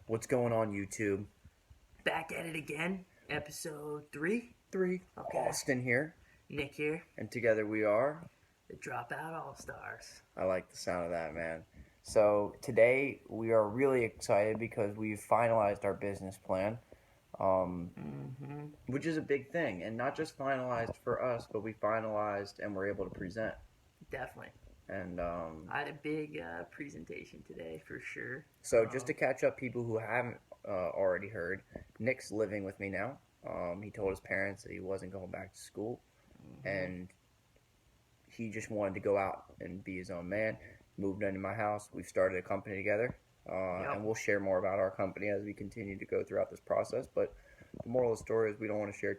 What's going on, YouTube? Back at it again. Episode 3. 3. Okay. Austin here, Nick here. and together we are. The Dropout All-Stars. I like the sound of that, man. So today we are really excited because we've finalized our business plan, which is a big thing, and not just finalized for us, but we finalized and we're able to present. Definitely. And I had a big presentation today for sure. so just to catch up, people who haven't already heard, Nick's living with me now. He told his parents that he wasn't going back to school, and he just wanted to go out and be his own man. Moved into my house. We've started a company together, and we'll share more about our company as we continue to go throughout this process. But the moral of the story is we don't want to share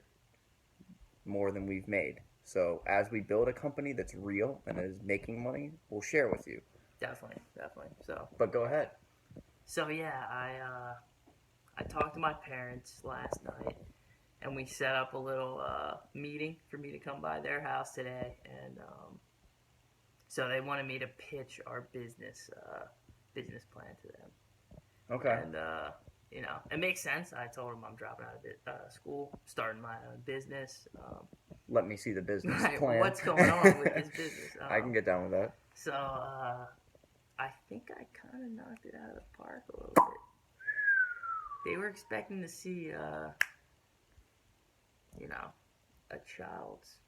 more than we've made. So as we build a company that's real and is making money, we'll share with you. Definitely. But go ahead. So yeah, I talked to my parents last night, and we set up a little meeting for me to come by their house today, and so they wanted me to pitch our business plan to them. Okay. And it makes sense. I told them I'm dropping out of school, starting my own business. Let me see the business Right, plan. what's going on with this business? I can get down with that. So I think I kind of knocked it out of the park a little bit. They were expecting to see, a child's.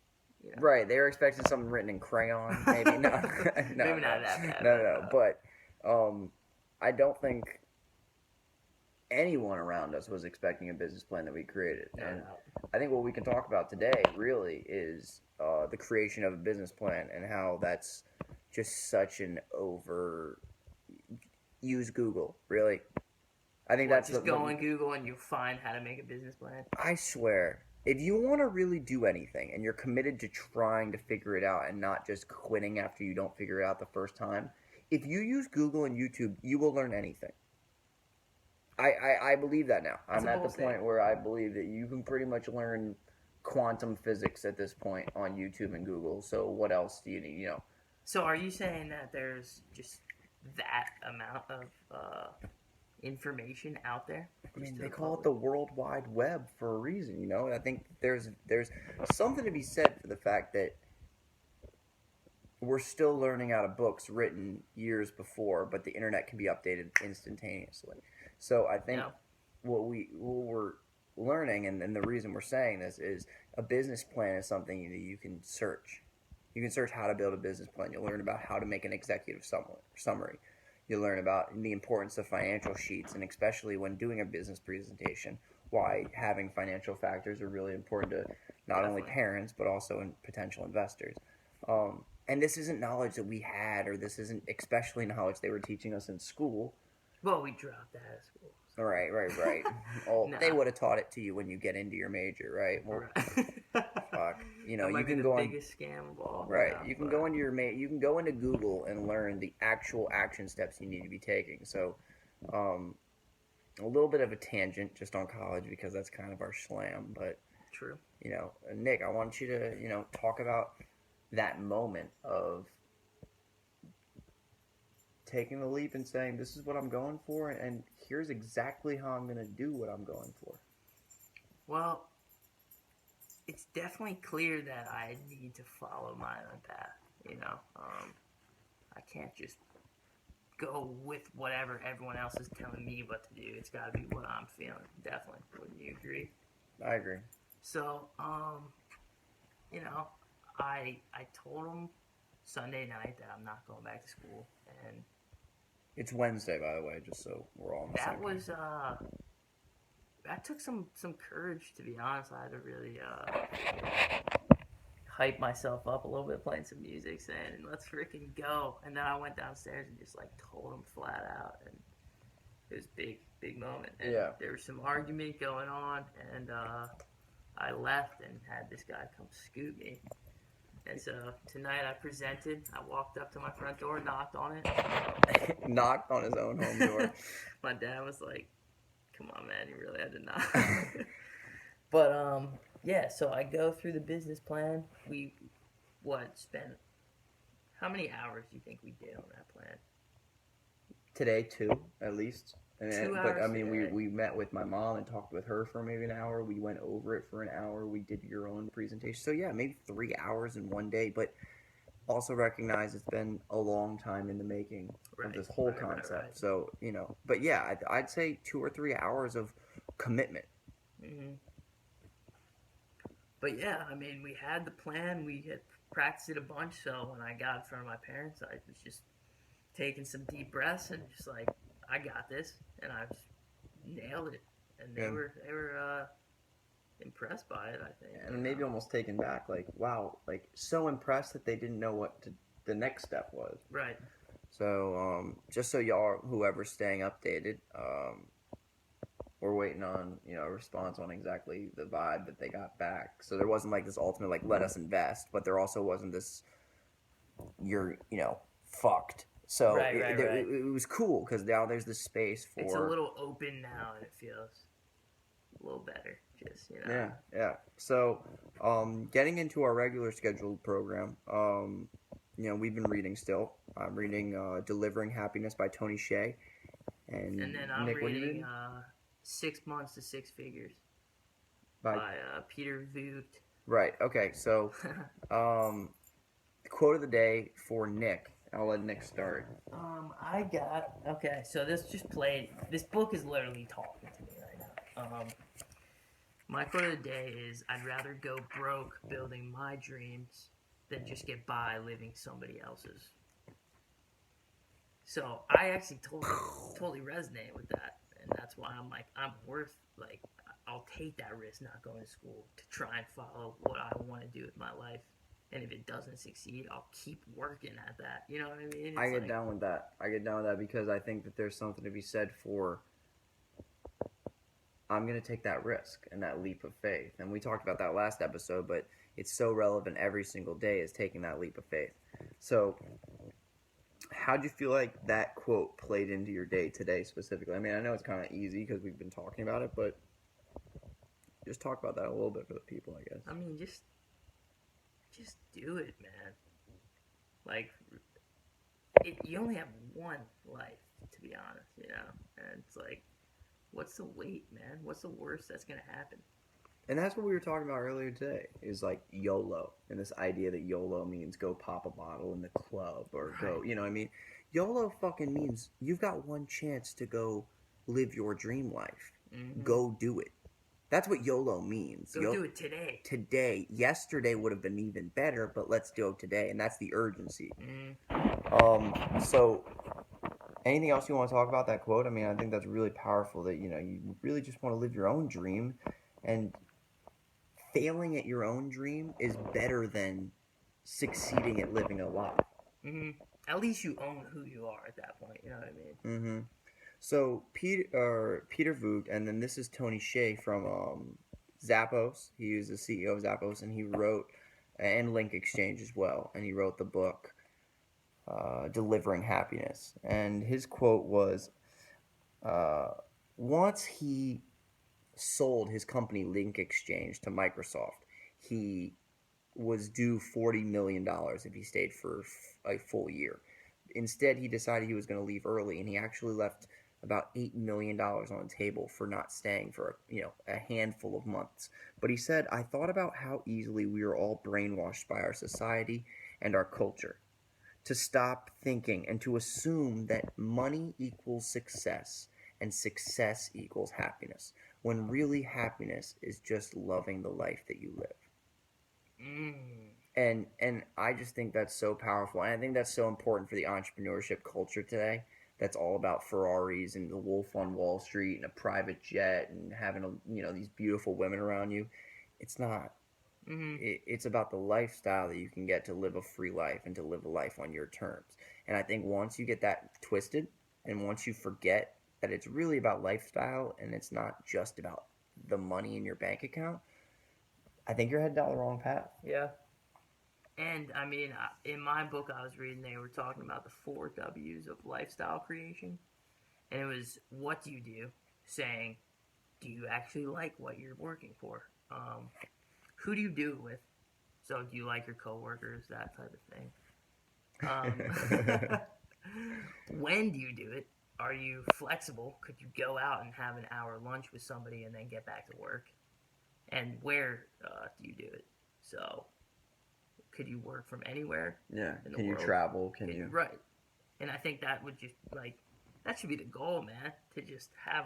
Right, they were expecting something written in crayon, maybe. No, Maybe not that bad. No. But I don't think anyone around us was expecting a business plan that we created. And I think what we can talk about today really is the creation of a business plan and how that's just such an use Google, really. I think that's just go on Google and you find how to make a business plan. I swear, if you want to really do anything and you're committed to trying to figure it out and not just quitting after you don't figure it out the first time, if you use Google and YouTube, you will learn anything. I believe that now. I'm at the point where I believe that you can pretty much learn quantum physics at this point on YouTube and Google. So what else do you need? So are you saying that there's just that amount of information out there? I mean, they call it the World Wide Web for a reason. I think there's something to be said for the fact that we're still learning out of books written years before, but the internet can be updated instantaneously. So I think what we're learning, and the reason we're saying this is a business plan is something that you can search. You can search how to build a business plan. You'll learn about how to make an executive summary. You'll learn about the importance of financial sheets, and especially when doing a business presentation, why having financial factors are really important to not only parents, but also potential investors. And this isn't knowledge that we had, or this isn't especially knowledge they were teaching us in school. Well, we dropped out of school. So. Right. They would have taught it to you when you get into your major, right? Well, fuck. You can go on biggest scam of all. Right. You can go into you can go into Google and learn the actual action steps you need to be taking. So, a little bit of a tangent just on college because that's kind of our slam, but true. Nick, I want you to talk about that moment of taking the leap and saying, this is what I'm going for, and here's exactly how I'm going to do what I'm going for. Well, it's definitely clear that I need to follow my own path, I can't just go with whatever everyone else is telling me what to do. It's got to be what I'm feeling, definitely. Wouldn't you agree? I agree. So, I told them Sunday night that I'm not going back to school, and it's Wednesday, by the way, just so we're all on the same page. That took some courage, to be honest. I had to really hype myself up a little bit, playing some music, saying, let's freaking go. And then I went downstairs and just told them flat out, and it was a big moment. And there was some argument going on, and I left and had this guy come scoop me. And so tonight I presented. I walked up to my front door, knocked on it. Knocked on his own home door. My dad was like, come on, man, you really had to knock. But, so I go through the business plan. We, spent, how many hours do you think we did on that plan? Today, 2, at least. But I mean, we met with my mom and talked with her for maybe an hour. We went over it for an hour. We did your own presentation. So yeah, maybe 3 hours in one day. But also recognize it's been a long time in the making of this whole concept. Right. So but yeah, I'd say 2 or 3 hours of commitment. Mm-hmm. But yeah, I mean, we had the plan. We had practiced it a bunch. So when I got in front of my parents, I was just taking some deep breaths and just like, I got this, and I just nailed it. And they were impressed by it, I think. And maybe almost taken back, like, wow, like so impressed that they didn't know what the next step was. Right. So just so y'all, whoever's staying updated, we're waiting on a response on exactly the vibe that they got back. So there wasn't like this ultimate like let us invest, but there also wasn't this you're fucked. So right. It was cool because now there's this space for. It's a little open now, and it feels a little better. Just Yeah. So getting into our regular scheduled program, we've been reading still. I'm reading Delivering Happiness by Tony Hsieh. And then I'm Nick, reading 6 Months to Six Figures by Peter Voogd. Right. Okay. So, the quote of the day for Nick. I'll let Nick start. So this just played. This book is literally talking to me right now. My quote of the day is, "I'd rather go broke building my dreams than just get by living somebody else's." So I actually totally resonate with that. And that's why I'm like, I'll take that risk not going to school to try and follow what I want to do with my life. And if it doesn't succeed, I'll keep working at that. You know what I mean? I get down with that. Because I think that there's something to be said for I'm going to take that risk and that leap of faith. And we talked about that last episode, but it's so relevant every single day is taking that leap of faith. So how'd you feel like that quote played into your day today specifically? I mean, I know it's kind of easy because we've been talking about it, but just talk about that a little bit for the people, I guess. I mean, just do it, man. Like, you only have one life, to be honest, And it's like, what's the wait, man? What's the worst that's going to happen? And that's what we were talking about earlier today, is like YOLO, and this idea that YOLO means go pop a bottle in the club or go, you know what I mean? YOLO fucking means you've got one chance to go live your dream life. Mm-hmm. Go do it. That's what YOLO means. Go do it today. Today. Yesterday would have been even better, but let's do it today, and that's the urgency. Mm-hmm. So anything else you want to talk about that quote? I mean, I think that's really powerful that, you really just want to live your own dream, and failing at your own dream is better than succeeding at living a lie. Mm-hmm. At least you own who you are at that point. You know what I mean? Mm-hmm. So Peter Voogd, and then this is Tony Hsieh from Zappos. He was the CEO of Zappos, and he wrote, and Link Exchange as well, and he wrote the book Delivering Happiness. And his quote was, once he sold his company Link Exchange to Microsoft, he was due $40 million if he stayed for a full year. Instead, he decided he was going to leave early, and he actually left about $8 million on the table for not staying for a handful of months. But he said, I thought about how easily we are all brainwashed by our society and our culture to stop thinking and to assume that money equals success and success equals happiness, when really happiness is just loving the life that you live. And I just think that's so powerful, and I think that's so important for the entrepreneurship culture today. That's all about Ferraris and the Wolf on Wall Street and a private jet and having these beautiful women around you. It's not. Mm-hmm. It's about the lifestyle that you can get to live a free life and to live a life on your terms. And I think once you get that twisted, and once you forget that it's really about lifestyle and it's not just about the money in your bank account, I think you're headed down the wrong path. Yeah. And, I mean, in my book I was reading, they were talking about the 4 W's of lifestyle creation. And it was, what do you do? Saying, do you actually like what you're working for? Who do you do it with? So, do you like your coworkers? That type of thing. When do you do it? are you flexible? Could you go out and have an hour lunch with somebody and then get back to work? And where do you do it? So, could you work from anywhere? Yeah. In the Can you world? travel? Can you? Right. And I think that would just, like, that should be the goal, man. To just have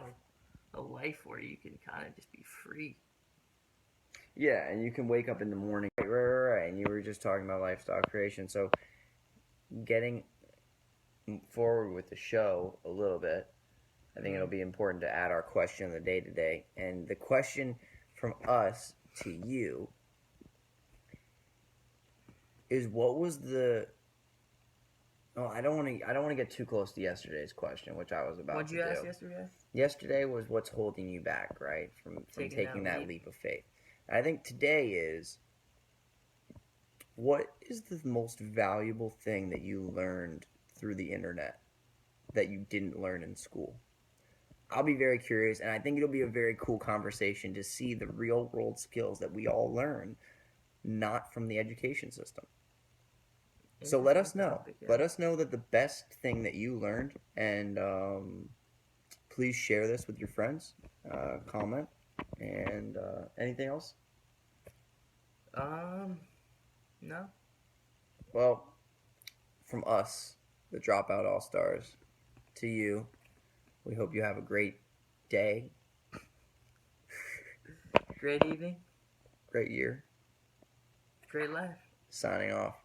a life where you can kind of just be free. Yeah, and you can wake up in the morning. Right. And you were just talking about lifestyle creation. So, getting forward with the show a little bit, I think it'll be important to add our question of the day today. And the question from us to you is, what was the... Oh, I don't want to get too close to yesterday's question, which I was about to do. What'd you ask yesterday? Yesterday was what's holding you back, right? From taking that leap of faith. And I think today is, what is the most valuable thing that you learned through the internet that you didn't learn in school? I'll be very curious, and I think it'll be a very cool conversation to see the real world skills that we all learn, not from the education system. So let us know. Let us know that the best thing that you learned, and please share this with your friends. Comment, and anything else? No. Well, from us, the Dropout All-Stars, to you, we hope you have a great day. Great evening. Great year. Great life. Signing off.